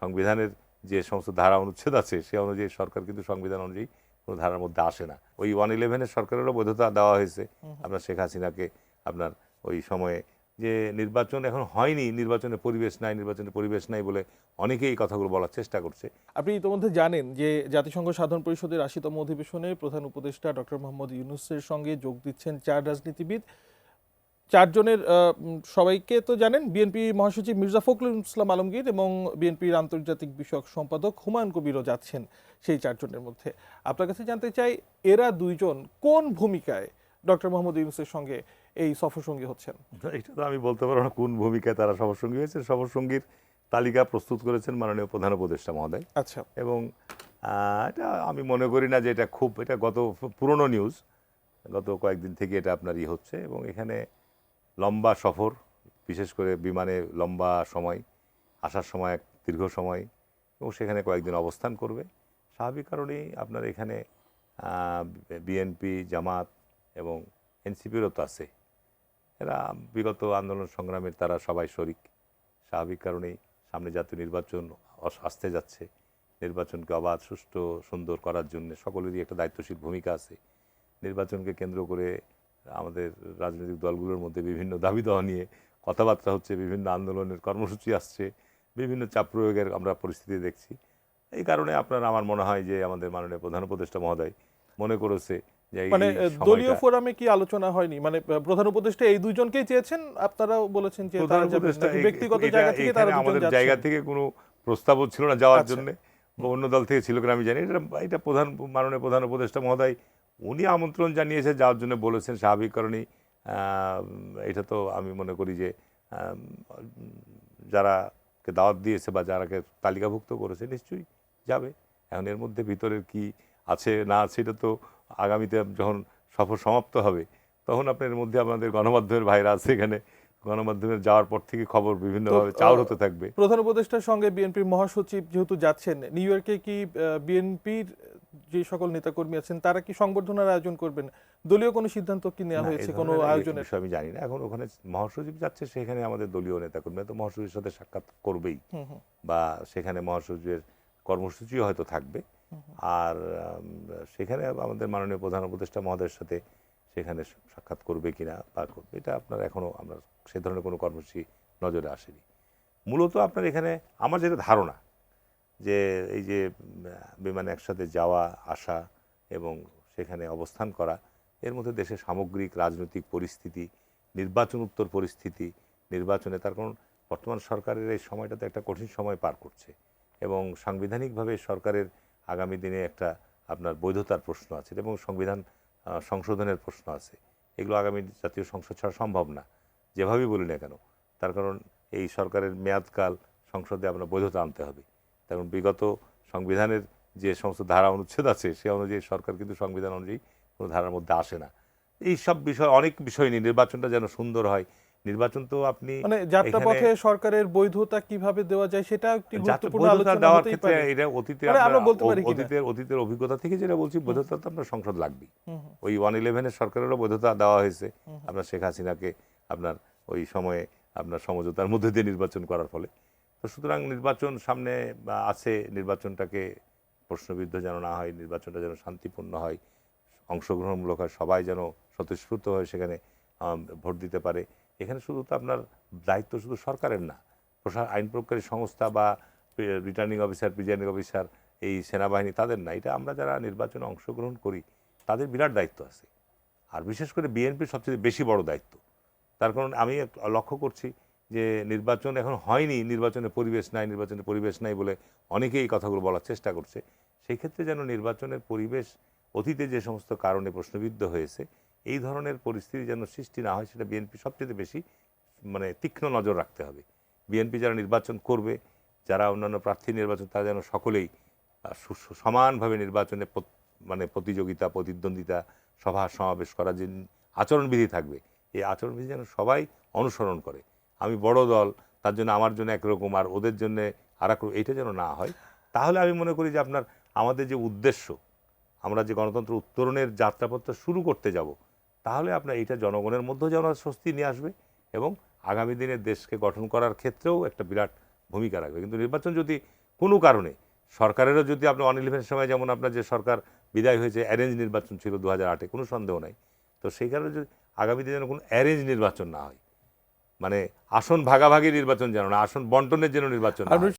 সংবিধানের যে সমস্ত ধারা অনুচ্ছেদ আছে সে অনুযায়ী সরকার কিন্তু সংবিধান অনুযায়ী কোনো ধারার মধ্যে আসে না। ওই 111-এর সরকারেরও বৈধতা দেওয়া হয়েছে আপনার শেখ হাসিনাকে। আপনার ওই সময়ে যে নির্বাচন এখন হয়নি, নির্বাচনের পরিবেশ নাই বলে অনেকেই এই কথাগুলো বলার চেষ্টা করছে। আপনি ইতোমধ্যে জানেন যে জাতিসংঘ সাধারণ পরিষদের ৮০তম অধিবেশনে প্রধান উপদেষ্টা ডক্টর মোহাম্মদ ইউনূসের সঙ্গে যোগ দিচ্ছেন ৪ রাজনীতিবিদ। ৪ জনের সবাইকে তো জানেন, বিএনপি মহাসচিব মির্জা ফখরুল ইসলাম আলমগীর এবং বিএনপির আন্তর্জাতিক বিষয়ক সম্পাদক হুমায়ুন কবিরও যাচ্ছেন সেই ৪ জনের মধ্যে। আপনার কাছে জানতে চাই, এরা দুইজন কোন ভূমিকায় ডক্টর মোহাম্মদ ইউনূসের সঙ্গে এই সফরসঙ্গী হচ্ছেন? এটা তো আমি বলতে পারবো না কোন ভূমিকায় তারা সফরসঙ্গী হয়েছে। সফরসঙ্গীর তালিকা প্রস্তুত করেছেন মাননীয় প্রধান উপদেষ্টা মহোদয়। আচ্ছা, এবং এটা আমি মনে করি না যে এটা গত পুরনো নিউজ, গত কয়েকদিন থেকে এটা আপনার হচ্ছে। এবং এখানে লম্বা সফর, বিশেষ করে বিমানে লম্বা সময়, আসার সময় এক দীর্ঘ সময়, এবং সেখানে কয়েকদিন অবস্থান করবে। স্বাভাবিক কারণেই আপনার এখানে বিএনপি, জামাত এবং এনসিপিরও তো আছে। এরা বিগত আন্দোলন সংগ্রামের তারা সবাই শরিক। স্বাভাবিক কারণেই সামনে জাতীয় নির্বাচন আসতে যাচ্ছে। নির্বাচনকে অবাধ, সুষ্ঠু, সুন্দর করার জন্য সকলেরই একটা দায়িত্বশীল ভূমিকা আছে। নির্বাচনকে কেন্দ্র করে আমাদের রাজনৈতিক দলগুলোর মধ্যে বিভিন্ন দাবি দেওয়া নিয়ে কথাবার্তা হচ্ছে, বিভিন্ন আন্দোলনের কর্মসূচি আসছে, বিভিন্ন চাপ প্রয়োগের আমরা পরিস্থিতি দেখছি। এই কারণে আমার মনে হয় যে আমাদের মাননীয় প্রধান উপদেষ্টা মহোদয় মনে করেছে যে মানে এই দলীয় সময়টা। ফোরামে কি আলোচনা হয়নি? মানে প্রধান উপদেষ্টা এই দুইজনকেই চেয়েছেন, আপনারাও বলেছেন যে প্রধান তারা যাবেন, উপদেষ্টা নাকি ব্যক্তিগত জায়গা থেকে এখানে তারা দুজন আমাদের যাচ্ছেন? জায়গা থেকে কোনো প্রস্তাবও ছিল না যাওয়ার আচ্ছা, জন্য, বা অন্য দল থেকে ছিল কিনা আমি জানি। এটা মাননীয় প্রধান উপদেষ্টা মহোদয় উনি আমন্ত্রণ জানিয়েছে, যাওয়ার জন্য বলেছেন। স্বাভাবিক কারণেই এটা তো আমি মনে করি যে যারাকে দাওয়াত দিয়েছে বা যারাকে তালিকাভুক্ত করেছে নিশ্চয়ই যাবে। এখন এর মধ্যে ভিতরের কি আছে না আছে এটা তো আগামীতে যখন সফর সমাপ্ত হবে তখন আপনার এর মধ্যে আমাদের গণমাধ্যমের ভাইরা আছে, এখানে গণমাধ্যমের যাওয়ার পর থেকে খবর তো বিভিন্নভাবে চাউর হতে থাকবে। প্রধান উপদেষ্টার সঙ্গে বিএনপির মহাসচিব যেহেতু যাচ্ছেন, নিউ ইয়র্কে কি বিএনপির যে সকল নেতাকর্মী আছেন তারা কি সংবর্ধনার আয়োজন করবেন? দলীয় কোনো সিদ্ধান্ত কি নেওয়া না, হয়েছে এই কোনো ধরনের আয়োজনের? বিষয় আমি জানি না। এখন ওখানে মহাসচিব যাচ্ছে, সেখানে আমাদের দলীয় নেতাকর্মী তো মহাসচিবের সাথে সাক্ষাৎ করবেই, হুম হুম বা সেখানে মহাসচিবের কর্মসূচিও হয়তো থাকবে। আর সেখানে আমাদের মাননীয় প্রধান উপদেষ্টা মহোদয়ের সাথে সেখানে সাক্ষাৎ করবে কিনা বা করবে, এটা আপনার এখনো আমরা সে ধরনের কোনো কর্মসূচি নজরে আসেনি। মূলত আপনার এখানে আমার যেটা ধারণা যে এই যে বিমানে একসাথে যাওয়া আসা এবং সেখানে অবস্থান করা, এর মধ্যে দেশের সামগ্রিক রাজনৈতিক পরিস্থিতি, নির্বাচন উত্তর পরিস্থিতি, নির্বাচনে তার কারণ বর্তমান সরকারের এই সময়টাতে একটা কঠিন সময় পার করছে, এবং সাংবিধানিকভাবে সরকারের আগামী দিনে একটা আপনার বৈধতার প্রশ্ন আছে এবং সংবিধান সংশোধনের প্রশ্ন আছে। এগুলো আগামী জাতীয় সংসদ ছাড়া সম্ভব না, যেভাবেই বলি না কেন। তার কারণ এই সরকারের মেয়াদকাল সংসদে আপনার বৈধতা আনতে হবে। কারণ বিগত সংবিধানের যে সমস্ত ধারা অনুচ্ছেদ আছে সে অনুযায়ী সরকার কিন্তু সংবিধান অনুযায়ী কোনো ধারার মধ্যে আসে না। এই সব বিষয়, অনেক বিষয় নিয়ে নির্বাচনটা যেন সুন্দর হয়। নির্বাচন তো আপনি মানে এখানে যাত্রাপথে সরকারের বৈধতা কিভাবে দেওয়া যায় সেটা একটি গুরুত্বপূর্ণ বৈধতা আলোচনা দেওয়ার হতেই ক্ষেত্রে পারে। এটা অতীতে মানে আপনার আমরা বলতে পারি কিনা? অতীতের অভিজ্ঞতা থেকে যেটা বলছি, বৈধতা তো আপনার সংসদ লাগবেই। হুম হুম ওই 111-এর সরকারেরও বৈধতা দেওয়া হয়েছে হুম হুম। আপনার শেখ হাসিনাকে আপনার ওই সময়ে আপনার সমঝোতার মধ্যে দিয়ে নির্বাচন করার ফলে। তো সুতরাং নির্বাচন সামনে আছে, নির্বাচনটাকে প্রশ্নবিদ্ধ যেন না হয়, নির্বাচনটা যেন শান্তিপূর্ণ হয়, অংশগ্রহণমূলক হয়, সবাই যেন স্বতঃস্ফূর্ত হয়ে সেখানে ভোট দিতে পারে। এখানে শুধু তো আপনার দায়িত্ব শুধু সরকারের না, আইন প্রয়োগকারী সংস্থা বা রিটার্নিং অফিসার, প্রিজাইডিং অফিসার, এই সেনাবাহিনী, তাদের না, এটা আমরা যারা নির্বাচনে অংশগ্রহণ করি তাদের বিরাট দায়িত্ব আছে। আর বিশেষ করে বিএনপির সবচেয়ে বেশি বড় দায়িত্ব। তার কারণ আমি লক্ষ্য করছি যে নির্বাচন এখন হয়নি, নির্বাচনের পরিবেশ নাই বলে অনেকেই এই কথাগুলো বলার চেষ্টা করছে। সেই ক্ষেত্রে যেন নির্বাচনের পরিবেশ অতীতে যে সমস্ত কারণে প্রশ্নবিদ্ধ হয়েছে, এই ধরনের পরিস্থিতি যেন সৃষ্টি না হয়, সেটা বিএনপি সবচেয়ে বেশি তীক্ষ্ণ নজর রাখতে হবে। বিএনপি যারা নির্বাচন করবে, যারা অন্যান্য প্রার্থী নির্বাচন, তারা যেন সকলেই সমানভাবে নির্বাচনে প্রতিযোগিতা, প্রতিদ্বন্দ্বিতা, সভা সমাবেশ করার যে আচরণবিধি থাকবে, এই আচরণবিধি যেন সবাই অনুসরণ করে। আমি বড় দল, তার জন্য আমার জন্য একরকম আর ওদের জন্য আর এক, এইটা যেন না হয়। তাহলে আমি মনে করি যে আপনার আমাদের যে উদ্দেশ্য, আমরা যে গণতন্ত্র উত্তরণের যাত্রাপথটা শুরু করতে যাব, তাহলে আপনার এটা জনগণের মধ্যেও যেন স্বস্তি নিয়ে আসবে এবং আগামী দিনে দেশকে গঠন করার ক্ষেত্রেও একটা বিরাট ভূমিকা রাখবে। কিন্তু নির্বাচন যদি কোনো কারণে সরকারেরও যদি আপনি 111 সময় যেমন আপনার যে সরকার বিদায় হয়েছে অ্যারেঞ্জ নির্বাচন ছিল 2008-এ, কোনো সন্দেহ নাই। তো সেই কারণে যদি আগামীতে যেন কোনো অ্যারেঞ্জ নির্বাচন না হয়, মানে আসন ভাগাভাগি নির্বাচন যেন না, আসন বন্টনের যেন নির্বাচন না হয়।